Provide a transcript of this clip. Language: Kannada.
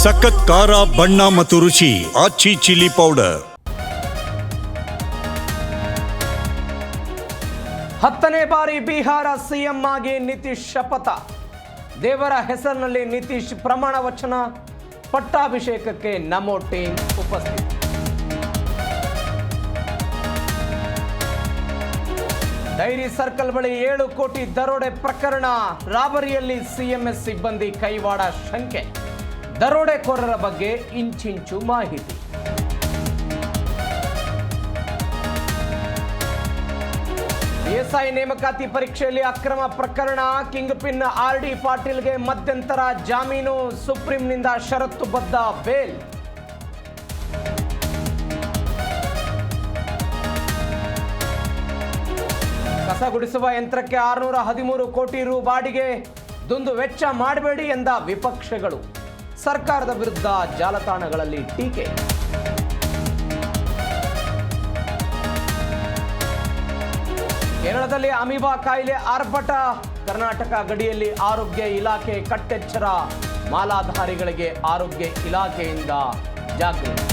ಸಖತ್ ಖಾರ ಬಣ್ಣ ಮತ್ತು ರುಚಿ ಆಚಿ ಚಿಲ್ಲಿ ಪೌಡರ್. 10ನೇ ಬಾರಿ ಬಿಹಾರ ಸಿಎಂ ಆಗಿ ನಿತೀಶ್ ಶಪಥ. ದೇವರ ಹೆಸರಿನಲ್ಲಿ ನಿತೀಶ್ ಪ್ರಮಾಣ ವಚನ. ಪಟ್ಟಾಭಿಷೇಕಕ್ಕೆ ನಮೋ ಟೀಮ್ ಉಪಸ್ಥಿತಿ. ಡೈರಿ ಸರ್ಕಲ್ ಬಳಿ 7 ಕೋಟಿ ದರೋಡೆ ಪ್ರಕರಣ. ರಾಬರಿಯಲ್ಲಿ ಸಿಎಂಎಸ್ ಸಿಬ್ಬಂದಿ ಕೈವಾಡ ಶಂಕೆ. ದರೋಡೆಕೋರರ ಬಗ್ಗೆ ಇಂಚಿಂಚು ಮಾಹಿತಿ. ಪಿಎಸ್ಐ ನೇಮಕಾತಿ ಪರೀಕ್ಷೆಯಲ್ಲಿ ಅಕ್ರಮ ಪ್ರಕರಣ. ಕಿಂಗ್ ಪಿನ್ ಆರ್ಡಿ ಪಾಟೀಲ್ಗೆ ಮಧ್ಯಂತರ ಜಾಮೀನು. ಸುಪ್ರೀಂನಿಂದ ಷರತ್ತುಬದ್ಧ ಬೇಲ್. ಕಸ ಗುಡಿಸುವ ಯಂತ್ರಕ್ಕೆ 613 ಕೋಟಿ ರು ಬಾಡಿಗೆ. ದುಂದು ವೆಚ್ಚ ಮಾಡಬೇಡಿ ಎಂದ ವಿಪಕ್ಷಗಳು. ಸರ್ಕಾರದ ವಿರುದ್ಧ ಜಾಲತಾಣಗಳಲ್ಲಿ ಟೀಕೆ. ಕೇರಳದಲ್ಲಿ ಅಮೀಬಾ ಕಾಯಿಲೆ ಆರ್ಭಟ. ಕರ್ನಾಟಕ ಗಡಿಯಲ್ಲಿ ಆರೋಗ್ಯ ಇಲಾಖೆ ಕಟ್ಟೆಚ್ಚರ. ಮಾಲಾಧಾರಿಗಳಿಗೆ ಆರೋಗ್ಯ ಇಲಾಖೆಯಿಂದ ಜಾಗೃತಿ.